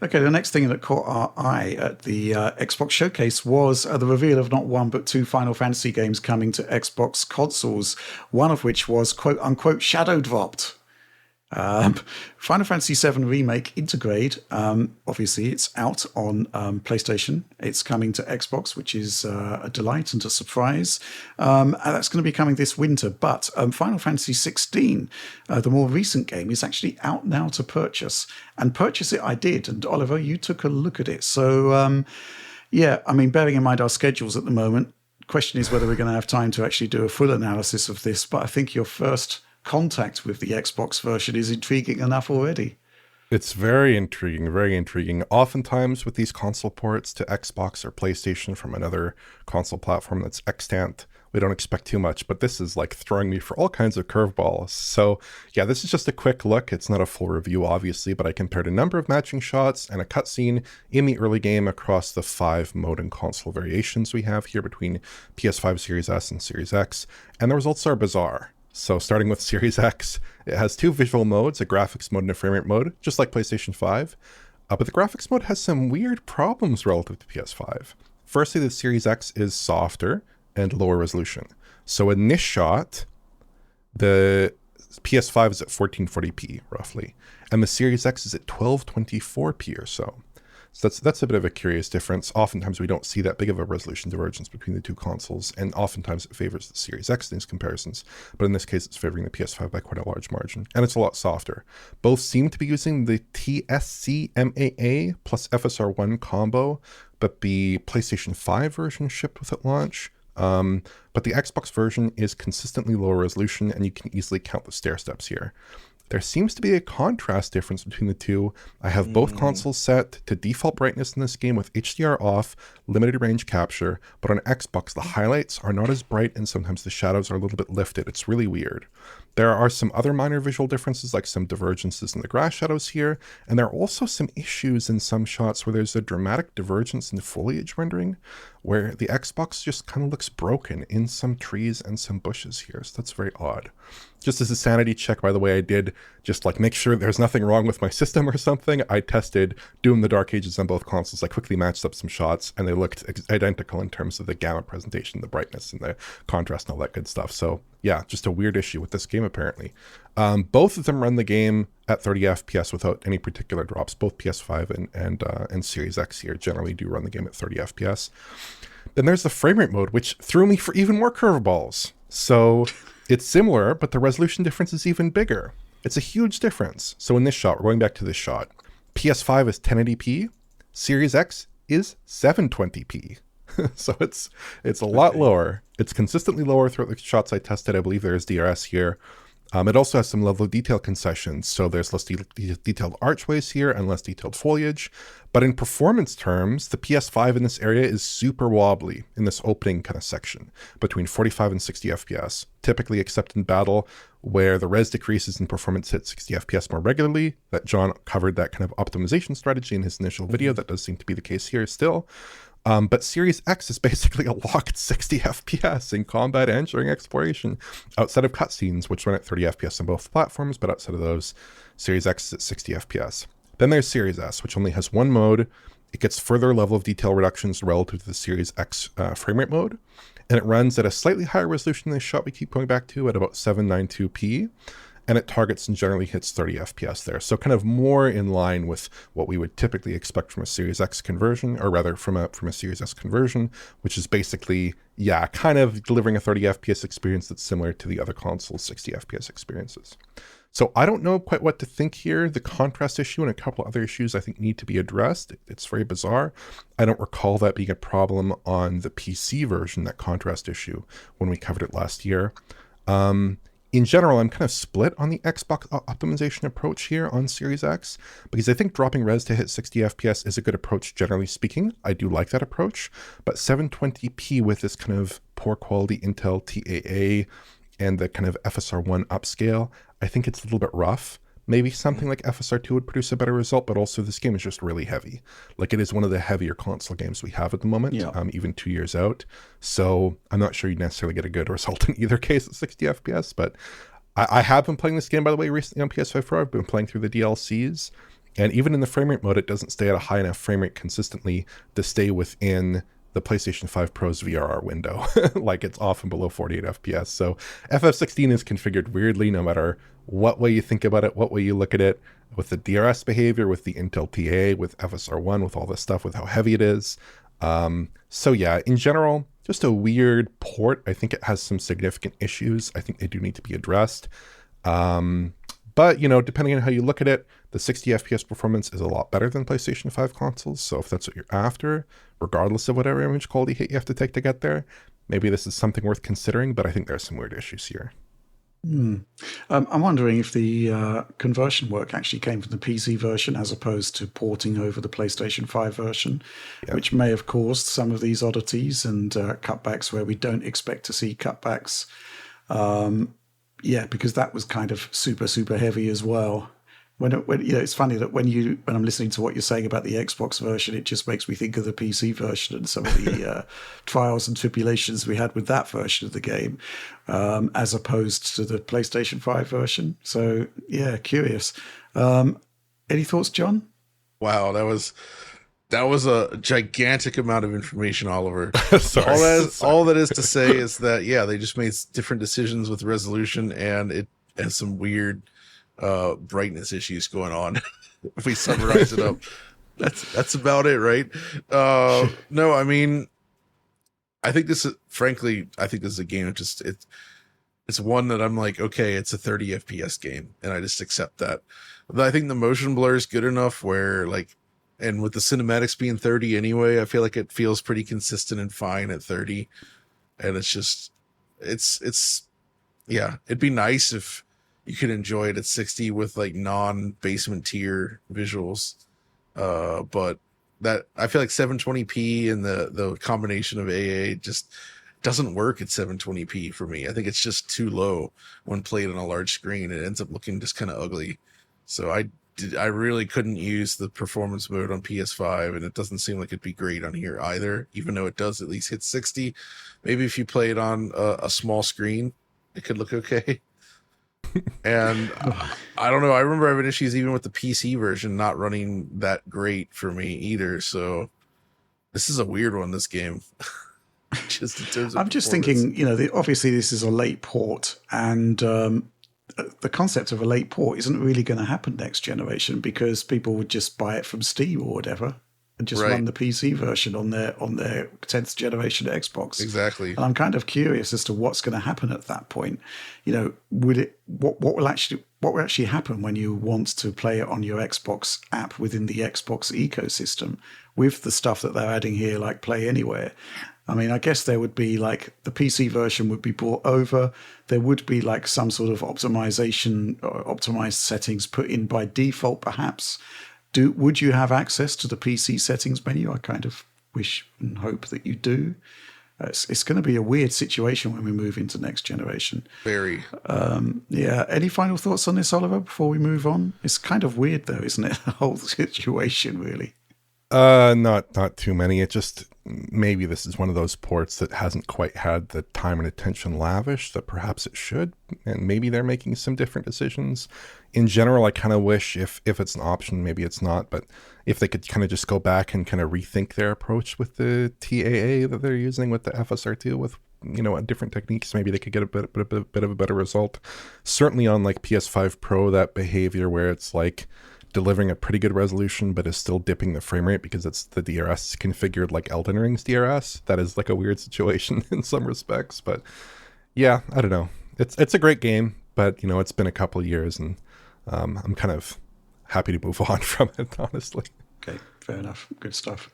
Okay, the next thing that caught our eye at the Xbox Showcase was the reveal of not one but two Final Fantasy games coming to Xbox consoles, one of which was quote unquote shadow dropped. Final Fantasy VII Remake Intergrade, obviously it's out on PlayStation. It's coming to Xbox, which is a delight and a surprise. And that's going to be coming this winter. But Final Fantasy XVI, the more recent game, is actually out now to purchase. And purchase it I did. And Oliver, you took a look at it. So, yeah, I mean, bearing in mind our schedules at the moment, question is whether we're going to have time to actually do a full analysis of this. But I think your first contact with the Xbox version is intriguing enough already. It's very intriguing, very intriguing. Oftentimes with these console ports to Xbox or PlayStation from another console platform that's extant, we don't expect too much, but this is like throwing me for all kinds of curveballs. So yeah, this is just a quick look. It's not a full review, obviously, but I compared a number of matching shots and a cutscene in the early game across the 5 mode and console variations we have here between PS5, Series S, and Series X, and the results are bizarre. So starting with Series X, it has 2 visual modes, a graphics mode and a frame rate mode, just like PlayStation 5. But the graphics mode has some weird problems relative to PS5. Firstly, the Series X is softer and lower resolution. So in this shot, the PS5 is at 1440p roughly, and the Series X is at 1224p or so. So that's a bit of a curious difference. Oftentimes we don't see that big of a resolution divergence between the two consoles, and oftentimes it favors the Series X in these comparisons. But in this case, it's favoring the PS5 by quite a large margin, and it's a lot softer. Both seem to be using the TSC-MAA plus FSR1 combo, but the PlayStation 5 version shipped with at launch. But the Xbox version is consistently lower resolution, and you can easily count the stair steps here. There seems to be a contrast difference between the two. I have both consoles set to default brightness in this game with HDR off, limited range capture, but on Xbox the highlights are not as bright and sometimes the shadows are a little bit lifted. It's really weird. There are some other minor visual differences, like some divergences in the grass shadows here, and there are also some issues in some shots where there's a dramatic divergence in the foliage rendering, where the Xbox just kind of looks broken in some trees and some bushes here, so that's very odd. Just as a sanity check, by the way, I did just like make sure there's nothing wrong with my system or something. I tested Doom the Dark Ages on both consoles. I quickly matched up some shots, and they looked identical in terms of the gamma presentation, the brightness, and the contrast, and all that good stuff. So yeah, just a weird issue with this game, apparently. Both of them run the game at 30 FPS without any particular drops. Both PS5 and Series X here generally do run the game at 30 FPS. Then there's the frame rate mode, which threw me for even more curveballs. So it's similar, but the resolution difference is even bigger. It's a huge difference. So in this shot, we're going back to this shot. PS5 is 1080p. Series X is 720p. So it's a lot lower. It's consistently lower throughout the shots I tested. I believe there's DRS here. It also has some level of detail concessions, so there's less detailed archways here and less detailed foliage. But in performance terms, the PS5 in this area is super wobbly in this opening kind of section, between 45 and 60 FPS, typically except in battle, where the res decreases and performance hits 60 FPS more regularly. That John covered that kind of optimization strategy in his initial video. That does seem to be the case here still. But Series X is basically a locked 60 FPS in combat and during exploration, outside of cutscenes, which run at 30 FPS on both platforms, but outside of those, Series X is at 60 FPS. Then there's Series S, which only has one mode. It gets further level of detail reductions relative to the Series X frame rate mode, and it runs at a slightly higher resolution than this shot we keep going back to at about 792p. And it targets and generally hits 30 FPS there. So kind of more in line with what we would typically expect from a Series X conversion, or rather from a Series S conversion, which is basically, yeah, kind of delivering a 30 FPS experience that's similar to the other console's 60 FPS experiences. So I don't know quite what to think here. The contrast issue and a couple other issues I think need to be addressed. It's very bizarre. I don't recall that being a problem on the PC version, that contrast issue, when we covered it last year. In general, I'm kind of split on the Xbox optimization approach here on Series X, because I think dropping res to hit 60 FPS is a good approach, generally speaking. I do like that approach, but 720p with this kind of poor quality Intel TAA and the kind of FSR1 upscale, I think it's a little bit rough. Maybe something like FSR2 would produce a better result, but also this game is just really heavy. Like, it is one of the heavier console games we have at the moment, even 2 years out. So I'm not sure you necessarily get a good result in either case at 60 FPS, but I have been playing this game, by the way, recently on PS5 Pro. I've been playing through the DLCs, And even in the frame rate mode, it doesn't stay at a high enough frame rate consistently to stay within the PlayStation 5 Pro's VRR window. Like it's often below 48 FPS. So FF16 is configured weirdly no matter what way you think about it, what way you look at it, with the DRS behavior, with the Intel TA, with FSR1, with all this stuff, with how heavy it is. So yeah, in general, just a weird port. I think it has some significant issues. I think they do need to be addressed. But, you know, depending on how you look at it, the 60 FPS performance is a lot better than PlayStation 5 consoles. So if that's what you're after, regardless of whatever image quality hit you have to take to get there, maybe this is something worth considering, but I think there's some weird issues here. I'm wondering if the conversion work actually came from the PC version as opposed to porting over the PlayStation 5 version, which may have caused some of these oddities and cutbacks where we don't expect to see cutbacks. Yeah, because that was kind of super, super heavy as well. When you know, it's funny that when I'm listening to what you're saying about the Xbox version, it just makes me think of the PC version and some of the trials and tribulations we had with that version of the game, as opposed to the PlayStation 5 version. So yeah, curious. Any thoughts, John? Wow, that was a gigantic amount of information, Oliver. Sorry. All that is to say is that, yeah, they just made different decisions with resolution, and it has some weird brightness issues going on. If we summarize it up, that's about it, right? No, I mean, I think this is, frankly, I think this is a game that just, it's one that I'm like, okay, it's a 30 FPS game, and I just accept that. But I think the motion blur is good enough where, like, and with the cinematics being 30 anyway, I feel like it feels pretty consistent and fine at 30. And it's just, yeah, it'd be nice if you could enjoy it at 60 with like non-basement tier visuals. But that, I feel like 720p and the combination of AA just doesn't work at 720p for me. I think it's just too low when played on a large screen. It ends up looking just kind of ugly. So I really couldn't use the performance mode on PS5, and it doesn't seem like it'd be great on here either, even though it does at least hit 60. Maybe if you play it on a small screen, it could look okay. And I don't know. I remember having issues even with the PC version not running that great for me either. So this is a weird one, this game. Just in terms of I'm just thinking, you know, obviously this is a late port, and the concept of a late port isn't really going to happen next generation because people would just buy it from Steam or whatever and just run the PC version on their 10th generation Xbox. Exactly. And I'm kind of curious as to what's going to happen at that point. You know, what will actually happen when you want to play it on your Xbox app within the Xbox ecosystem with the stuff that they're adding here, like Play Anywhere? I mean, I guess there would be like the PC version would be brought over. There would be like some sort of optimization or optimized settings put in by default, perhaps. Would you have access to the PC settings menu? I kind of wish and hope that you do. It's going to be a weird situation when we move into next generation. Very. Yeah. Any final thoughts on this, Oliver, before we move on? It's kind of weird, though, isn't it? The whole situation, really. Not too many. It just, maybe this is one of those ports that hasn't quite had the time and attention lavished that perhaps it should, and maybe they're making some different decisions. In general, I kind of wish if it's an option, maybe it's not, but if they could kind of just go back and kind of rethink their approach with the TAA that they're using with the FSR2 with, you know, different techniques, maybe they could get a bit of a better result. Certainly on like PS5 Pro, that behavior where it's like delivering a pretty good resolution but is still dipping the frame rate because it's the DRS configured like Elden Ring's DRS. That is like a weird situation in some respects, but yeah, I don't know. It's a great game, but you know, it's been a couple of years, and I'm kind of happy to move on from it, honestly. Okay, fair enough. Good stuff.